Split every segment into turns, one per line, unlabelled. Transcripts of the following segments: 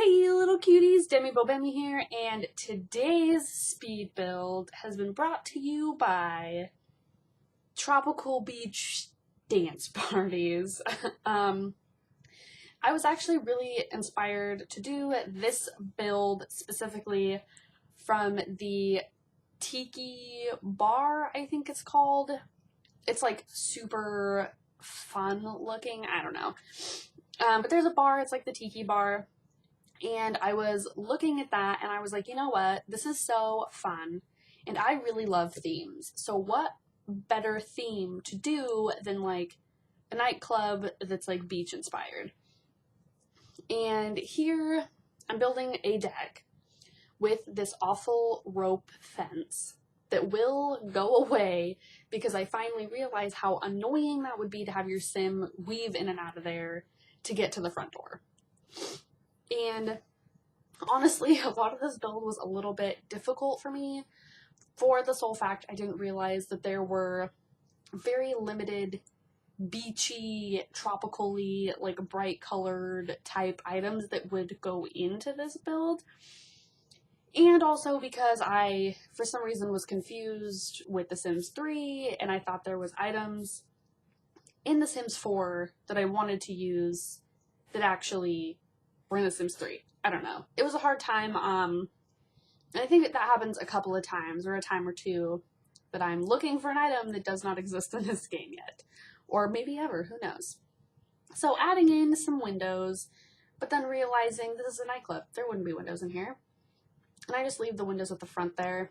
Hey little cuties, Bemi here, and today's speed build has been brought to you by Tropical Beach Dance Parties. I was actually really inspired to do this build specifically from the Tiki Bar, I think it's called. It's like super fun looking, I don't know. But there's a bar, it's like the Tiki Bar. And I was looking at that and I was like, you know what? This is so fun. And I really love themes. So what better theme to do than like a nightclub that's like beach inspired? And here I'm building a deck with this awful rope fence that will go away because I finally realized how annoying that would be to have your sim weave in and out of there to get to the front door. And honestly, a lot of this build was a little bit difficult for me for the sole fact I didn't realize that there were very limited beachy, tropically, like bright colored type items that would go into this build. And also because I, for some reason, was confused with The Sims 3 and I thought there was items in The Sims 4 that I wanted to use that actually were in The Sims 3. I don't know. It was a hard time, and I think that happens a couple of times, or a time or two, that I'm looking for an item that does not exist in this game yet. Or maybe ever, who knows. So adding in some windows, but then realizing this is a nightclub. There wouldn't be windows in here. And I just leave the windows at the front there.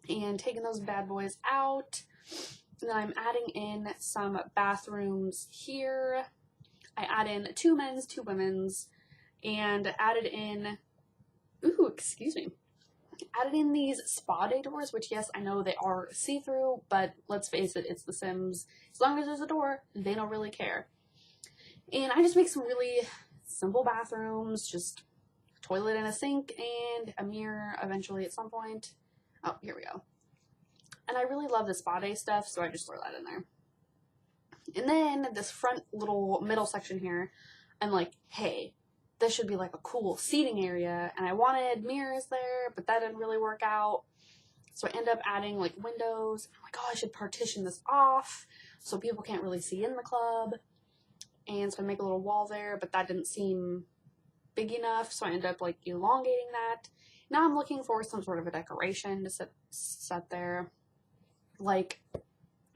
And taking those bad boys out. And then I'm adding in some bathrooms here. I add in 2 men's, 2 women's, and added in, added in these spa day doors, which yes, I know they are see-through, but let's face it, it's The Sims. As long as there's a door, they don't really care. And I just make some really simple bathrooms, just a toilet and a sink, and a mirror eventually at some point. Oh, here we go. And I really love the spa day stuff, so I just throw that in there. And then this front little middle section here, I'm like, hey, this should be like a cool seating area. And I wanted mirrors there, but that didn't really work out. So I end up adding like windows. I'm like, oh, I should partition this off so people can't really see in the club. And so I make a little wall there, but that didn't seem big enough. So I end up like elongating that. Now I'm looking for some sort of a decoration to set there. Like,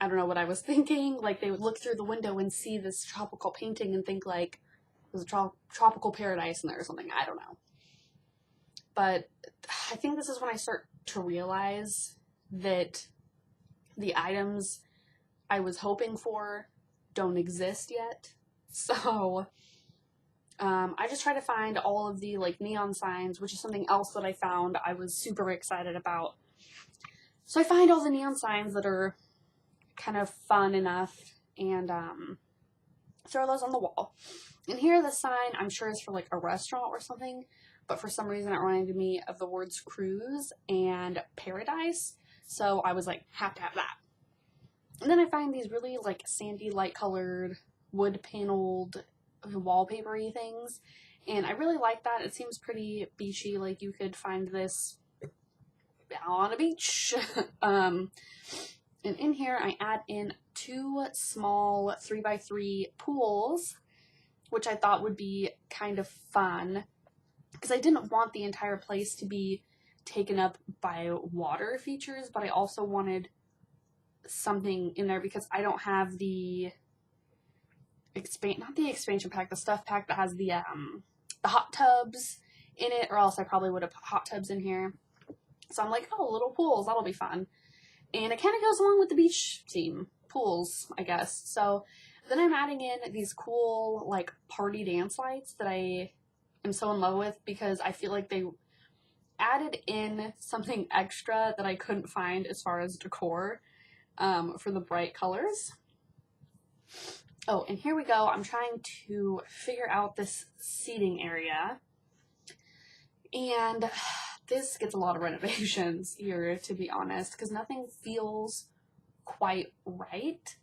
I don't know what I was thinking. Like, they would look through the window and see this tropical painting and think, like, there's a tropical paradise in there or something. I don't know. But I think this is when I start to realize that the items I was hoping for don't exist yet. So, I just try to find all of the, like, neon signs, which is something else that I found I was super excited about. So I find all the neon signs that are kind of fun enough and throw those on the wall. And here the sign, I'm sure is for like a restaurant or something, but for some reason it reminded me of the words cruise and paradise, so I was like, have to have that. And then I find these really like sandy light colored wood paneled wallpapery things, and I really like that. It seems pretty beachy, like you could find this on a beach. And in here, I add in 2 small 3x3 pools, which I thought would be kind of fun, because I didn't want the entire place to be taken up by water features, but I also wanted something in there because I don't have the not the expansion pack, the stuff pack that has the hot tubs in it, or else I probably would have put hot tubs in here. So I'm like, oh, little pools, that'll be fun. And it kind of goes along with the beach theme, pools, I guess. So then I'm adding in these cool, like, party dance lights that I am so in love with because I feel like they added in something extra that I couldn't find as far as decor for the bright colors. Oh, and here we go. I'm trying to figure out this seating area. And this gets a lot of renovations here, to be honest, because nothing feels quite right.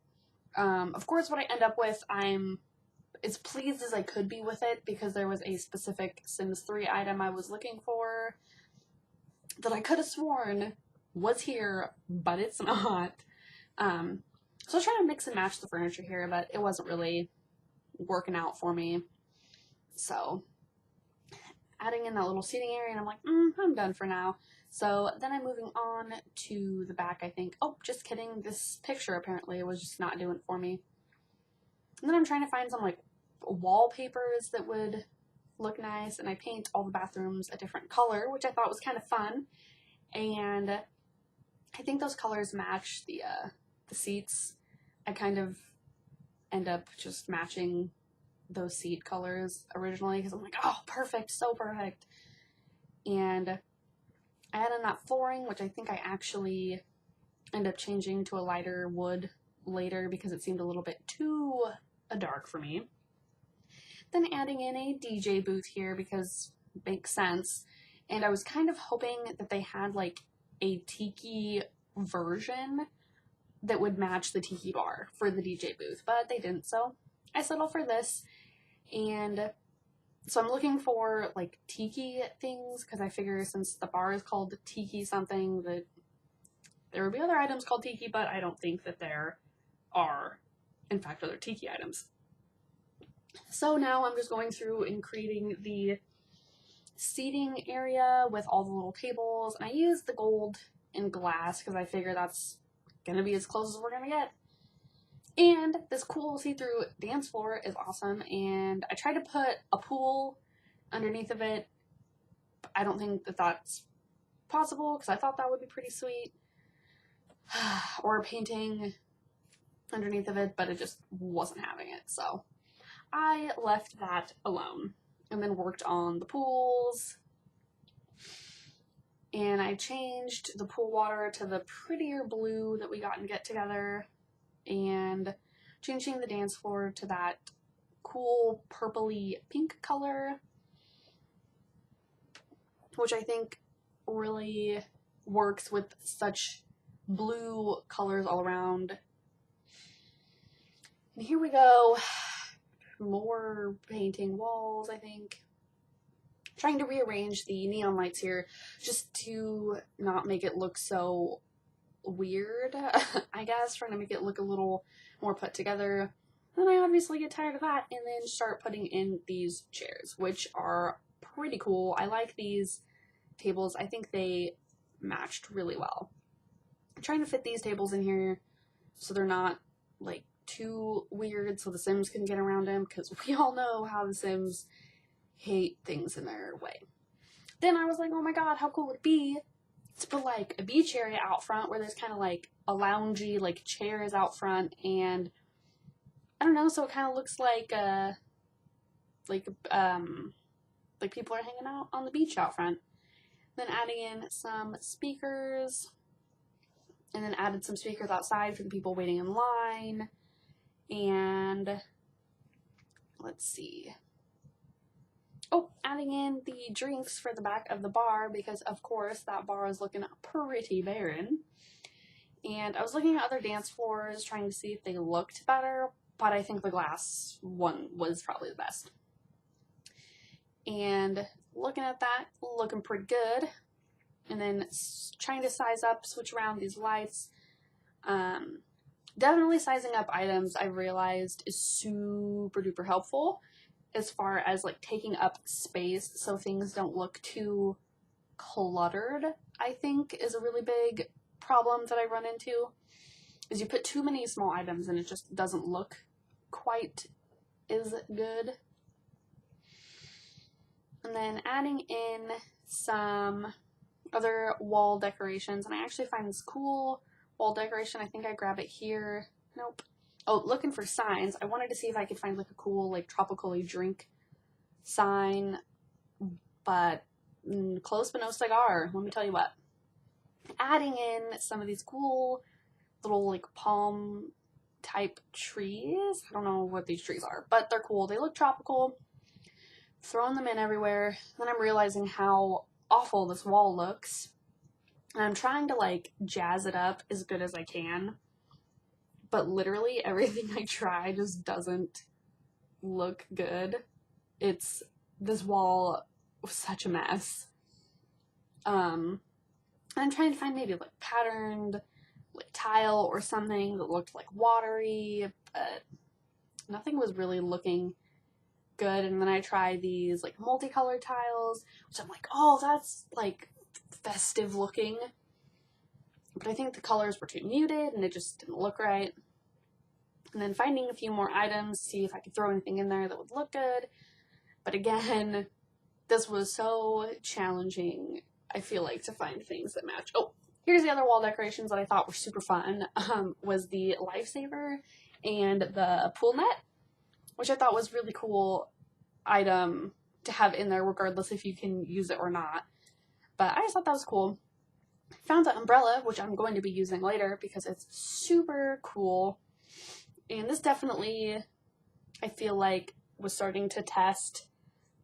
Of course, what I end up with, I'm as pleased as I could be with it, because there was a specific Sims 3 item I was looking for that I could have sworn was here, but it's not. So I was trying to mix and match the furniture here, but it wasn't really working out for me. So adding in that little seating area, and I'm like, I'm done for now. So then I'm moving on to the back, I think. Oh, just kidding. This picture apparently was just not doing it for me. And then I'm trying to find some like wallpapers that would look nice, and I paint all the bathrooms a different color, which I thought was kind of fun. And I think those colors match the seats. I kind of end up just matching those seat colors originally, because I'm like, oh, perfect, so perfect. And I add in that flooring, which I think I actually end up changing to a lighter wood later because it seemed a little bit too dark for me. Then adding in a DJ booth here because it makes sense. And I was kind of hoping that they had like a tiki version that would match the tiki bar for the DJ booth, but they didn't, so I settled for this. And so I'm looking for like tiki things, because I figure since the bar is called tiki something, that there would be other items called tiki, but I don't think that there are, in fact, other tiki items. So now I'm just going through and creating the seating area with all the little tables, and I use the gold and glass because I figure that's gonna be as close as we're gonna get. And this cool see-through dance floor is awesome, and I tried to put a pool underneath of it. I don't think that that's possible, because I thought that would be pretty sweet. Or a painting underneath of it, but it just wasn't having it, so I left that alone, and then worked on the pools. And I changed the pool water to the prettier blue that we got in Get Together, and changing the dance floor to that cool purpley pink color, which I think really works with such blue colors all around. And here we go, more painting walls, I think. Trying to rearrange the neon lights here just to not make it look so weird, I guess, trying to make it look a little more put together. Then I obviously get tired of that and then start putting in these chairs, which are pretty cool. I like these tables. I think they matched really well. I'm trying to fit these tables in here so they're not like too weird, so the Sims can get around them, because we all know how the Sims hate things in their way. Then I was like, oh my god, how cool would it be to put like a beach area out front where there's kind of like a loungy like chairs out front, and I don't know, so it kind of looks like people are hanging out on the beach out front. Then adding in some speakers, and then added some speakers outside for the people waiting in line. And let's see. Oh, adding in the drinks for the back of the bar, because of course that bar is looking pretty barren. And I was looking at other dance floors, trying to see if they looked better, but I think the glass one was probably the best. And looking at that, looking pretty good. And then trying to size up, switch around these lights. Definitely sizing up items, I realized, is super duper helpful as far as like taking up space so things don't look too cluttered, I think is a really big problem that I run into. Is you put too many small items and it just doesn't look quite as good. And then adding in some other wall decorations, and I actually find this cool wall decoration. I think I grab it here. Nope. Oh, looking for signs. I wanted to see if I could find like a cool like tropically drink sign, but close but no cigar, let me tell you what. Adding in some of these cool little like palm type trees. I don't know what these trees are, but they're cool. They look tropical. Throwing them in everywhere. Then I'm realizing how awful this wall looks. And I'm trying to like jazz it up as good as I can. But literally everything I try just doesn't look good. This wall was such a mess. I'm trying to find maybe like patterned like tile or something that looked like watery, but nothing was really looking good. And then I tried these like multicolored tiles, which I'm like, oh, that's like festive looking. But I think the colors were too muted and it just didn't look right. And then finding a few more items, see if I could throw anything in there that would look good. But again, this was so challenging, I feel like, to find things that match. Oh, here's the other wall decorations that I thought were super fun, was the lifesaver and the pool net, which I thought was really cool item to have in there regardless if you can use it or not. But I just thought that was cool. Found the umbrella, which I'm going to be using later because it's super cool. And this definitely, I feel like, was starting to test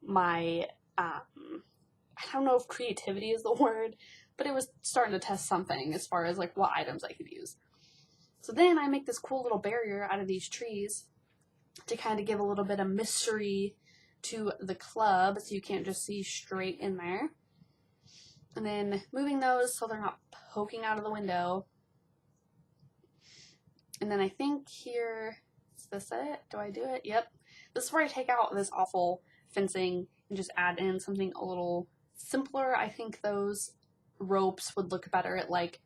my, I don't know if creativity is the word, but it was starting to test something as far as like what items I could use. So then I make this cool little barrier out of these trees to kind of give a little bit of mystery to the club so you can't just see straight in there. And then moving those so they're not poking out of the window. And then I think here, is this it? Do I do it? Yep. This is where I take out this awful fencing and just add in something a little simpler. I think those ropes would look better at like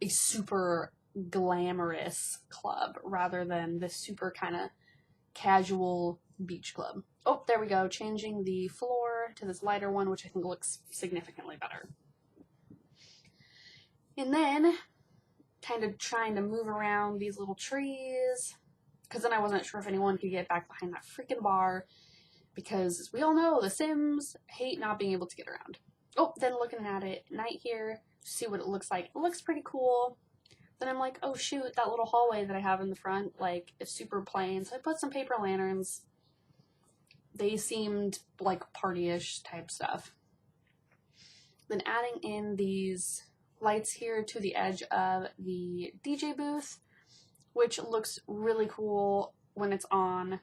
a super glamorous club rather than this super kind of casual beach club. Oh, there we go. Changing the floor to this lighter one, which I think looks significantly better. And then kind of trying to move around these little trees, because then I wasn't sure if anyone could get back behind that freaking bar, because as we all know, the Sims hate not being able to get around. Oh, then looking at it at night here, see what it looks like. It looks pretty cool. Then I'm like, oh shoot, that little hallway that I have in the front, like, it's super plain. So I put some paper lanterns. They seemed like party-ish type stuff. Then adding in these lights here to the edge of the DJ booth, which looks really cool when it's on.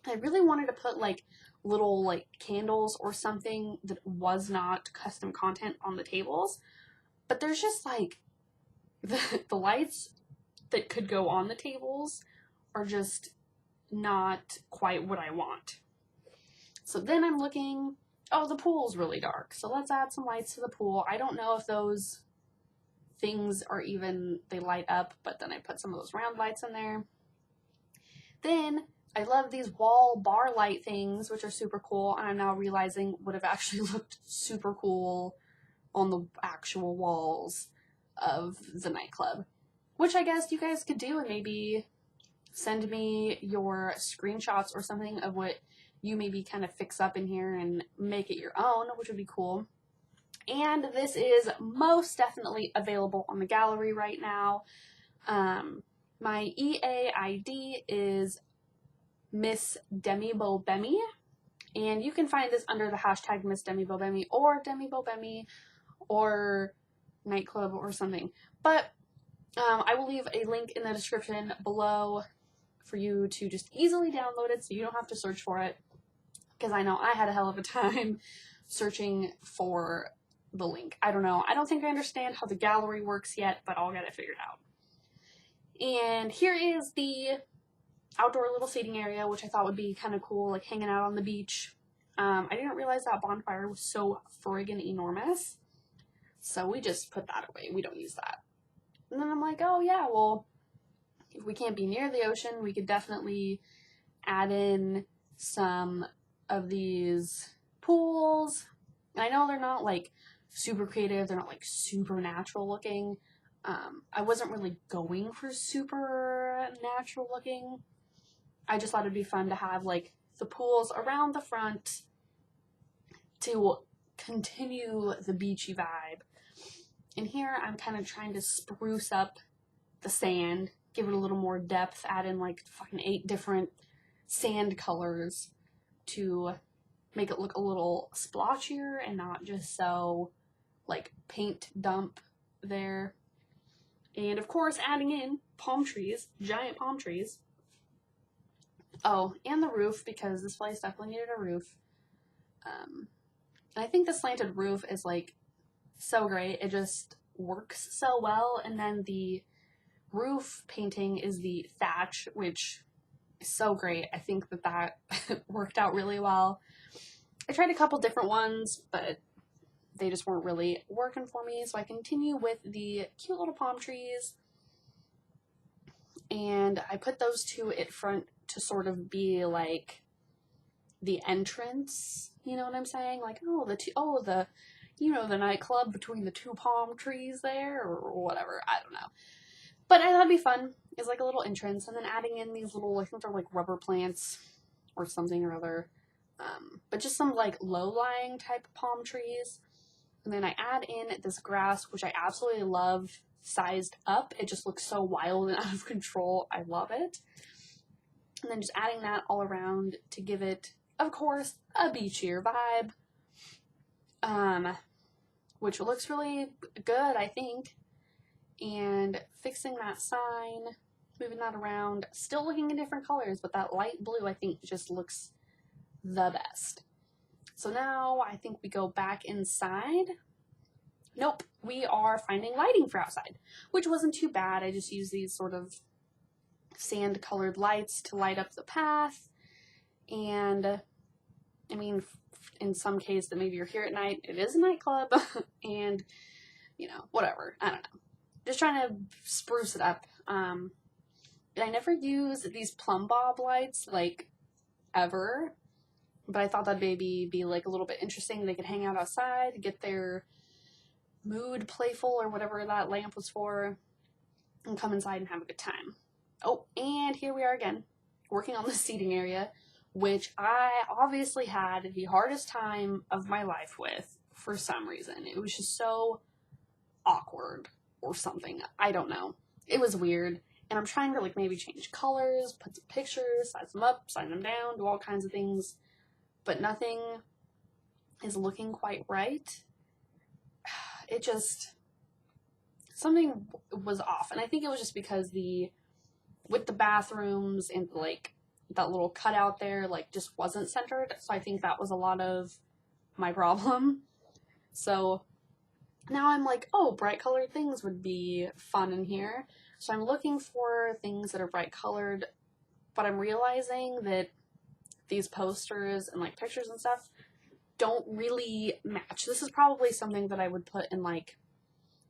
I really wanted to put like little like candles or something that was not custom content on the tables, but there's just like the lights that could go on the tables are just not quite what I want. So then I'm looking, oh, the pool's really dark, so let's add some lights to the pool. I don't know if those things are even, they light up, but then I put some of those round lights in there. Then I love these wall bar light things, which are super cool, and I'm now realizing would have actually looked super cool on the actual walls of the nightclub, which I guess you guys could do and maybe send me your screenshots or something of what you maybe kind of fix up in here and make it your own, which would be cool. And this is most definitely available on the gallery right now. My EA ID is Miss Demi Bemi, and you can find this under the hashtag Miss Demi Bemi or Demi Bemi or Nightclub or something. But I will leave a link in the description below for you to just easily download it so you don't have to search for it, because I know I had a hell of a time searching for the link. I don't know. I don't think I understand how the gallery works yet, but I'll get it figured out. And here is the outdoor little seating area, which I thought would be kind of cool, like hanging out on the beach. I didn't realize that bonfire was so friggin' enormous, so we just put that away. We don't use that. And then I'm like, oh yeah, well, if we can't be near the ocean, we could definitely add in some of these pools. And I know they're not like super creative, they're not like super natural looking. I wasn't really going for super natural looking. I just thought it'd be fun to have like the pools around the front to continue the beachy vibe. And here I'm kind of trying to spruce up the sand, give it a little more depth, add in like fucking 8 different sand colors to make it look a little splotchier and not just so like paint dump there. And of course adding in palm trees, giant palm trees. Oh, and the roof, because this place definitely needed a roof. And I think the slanted roof is like so great. It just works so well. And then the roof painting is the thatch, which is so great. I think that worked out really well. I tried a couple different ones, but they just weren't really working for me. So I continue with the cute little palm trees. And I put those two at front to sort of be like the entrance, you know what I'm saying? Like, the nightclub between the two palm trees there, or whatever. I don't know. But I thought it'd be fun. It's like a little entrance, and then adding in these little, I think they're like rubber plants or something or other. But just some like low-lying type palm trees. And then I add in this grass, which I absolutely love, sized up. It just looks so wild and out of control. I love it. And then just adding that all around to give it, of course, a beachier vibe. Which looks really good, I think. And fixing that sign, moving that around, still looking in different colors, but that light blue I think just looks the best. So now I think we go back inside. Nope, we are finding lighting for outside, which wasn't too bad. I just used these sort of sand colored lights to light up the path. And I mean, in some case that maybe you're here at night, it is a nightclub and whatever, I don't know. Just trying to spruce it up. And I never use these plumb bob lights, like, ever. But I thought that'd maybe be, like, a little bit interesting. They could hang out outside, get their mood playful or whatever that lamp was for, and come inside and have a good time. Oh, and here we are again, working on the seating area, which I obviously had the hardest time of my life with for some reason. It was just so awkward. Or something. I don't know. It was weird. And I'm trying to like maybe change colors, put some pictures, size them up, size them down, do all kinds of things. But nothing is looking quite right. It just, something was off. And I think it was just because with the bathrooms and like that little cutout there, like just wasn't centered. So I think that was a lot of my problem. So now I'm like, oh, bright colored things would be fun in here. So I'm looking for things that are bright colored, but I'm realizing that these posters and like pictures and stuff don't really match. This is probably something that I would put in like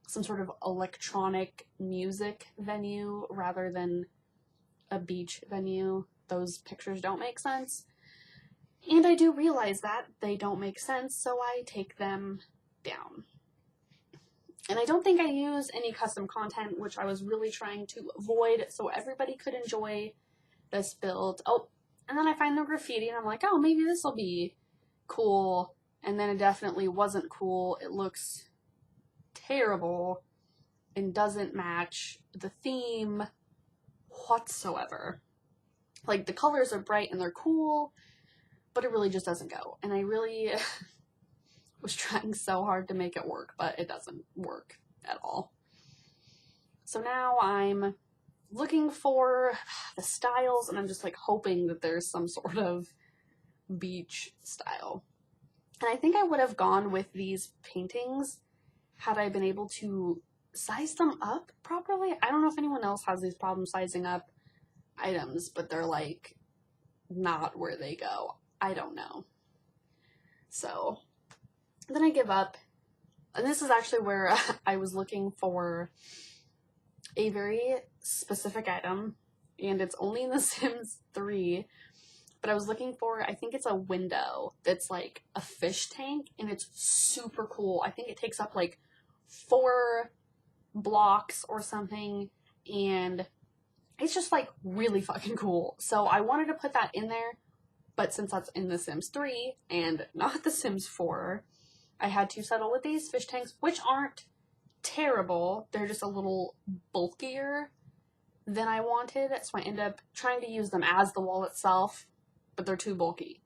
some sort of electronic music venue rather than a beach venue. Those pictures don't make sense. And I do realize that they don't make sense, so I take them down. And I don't think I use any custom content, which I was really trying to avoid so everybody could enjoy this build. Oh, and then I find the graffiti and I'm like, oh, maybe this will be cool. And then it definitely wasn't cool. It looks terrible and doesn't match the theme whatsoever. Like, the colors are bright and they're cool, but it really just doesn't go. And I really was trying so hard to make it work, but it doesn't work at all. So now I'm looking for the styles, and I'm just like hoping that there's some sort of beach style. And I think I would have gone with these paintings had I been able to size them up properly. I don't know if anyone else has these problems sizing up items, but they're like not where they go. I don't know. So then I give up, and this is actually where I was looking for a very specific item, and it's only in The Sims 3, but I was looking for, I think it's a window that's like a fish tank, and it's super cool. I think it takes up like 4 blocks or something, and it's just like really fucking cool. So I wanted to put that in there, but since that's in The Sims 3 and not The Sims 4, I had to settle with these fish tanks, which aren't terrible. They're just a little bulkier than I wanted, so I end up trying to use them as the wall itself, but they're too bulky.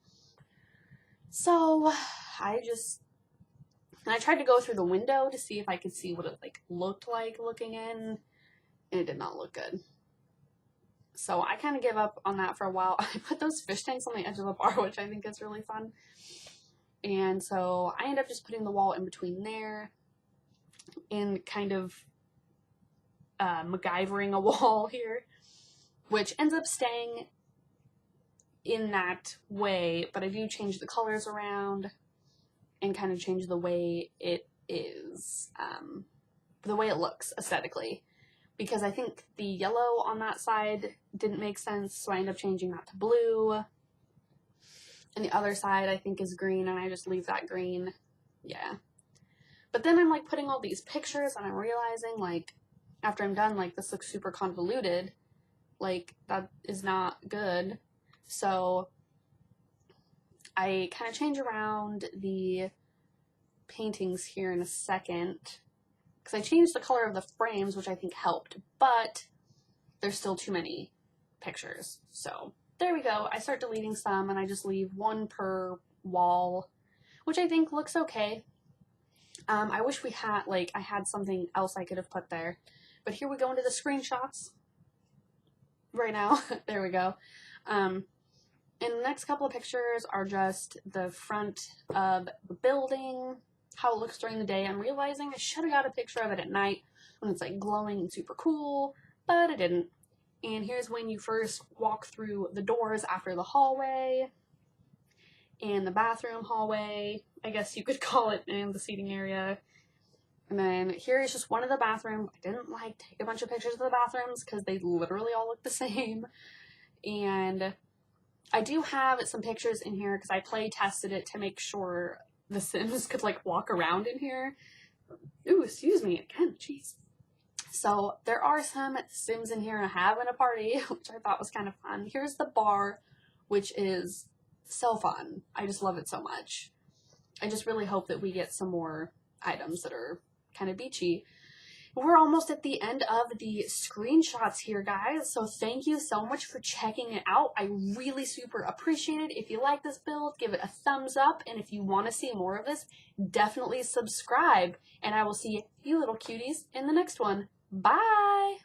So I tried to go through the window to see if I could see what it like looked like looking in, and it did not look good. So I kind of give up on that for a while. I put those fish tanks on the edge of the bar, which I think is really fun. And so I end up just putting the wall in between there and kind of MacGyvering a wall here, which ends up staying in that way, but I do change the colors around and kind of change the way it is, the way it looks aesthetically, because I think the yellow on that side didn't make sense, so I end up changing that to blue, and the other side I think is green, and I just leave that green. Yeah. But then I'm like putting all these pictures, and I'm realizing, like, after I'm done, like, this looks super convoluted. Like, that is not good. So I kind of change around the paintings here in a second, because I changed the color of the frames, which I think helped, but there's still too many pictures. So there we go. I start deleting some, and I just leave one per wall, which I think looks okay. I wish we had, like, I had something else I could have put there, but here we go into the screenshots right now. There we go. And the next couple of pictures are just the front of the building, how it looks during the day. I'm realizing I should have got a picture of it at night when it's like glowing and super cool, but I didn't. And here's when you first walk through the doors after the hallway and the bathroom hallway, I guess you could call it, and the seating area. And then here is just one of the bathrooms. I didn't like take a bunch of pictures of the bathrooms because they literally all look the same. And I do have some pictures in here because I play tested it to make sure the Sims could like walk around in here. Ooh, excuse me again, jeez. So there are some Sims in here having a party, which I thought was kind of fun. Here's the bar, which is so fun. I just love it so much. I just really hope that we get some more items that are kind of beachy. We're almost at the end of the screenshots here, guys, so thank you so much for checking it out. I really super appreciate it. If you like this build, give it a thumbs up, and if you want to see more of this, definitely subscribe, and I will see you little cuties in the next one. Bye!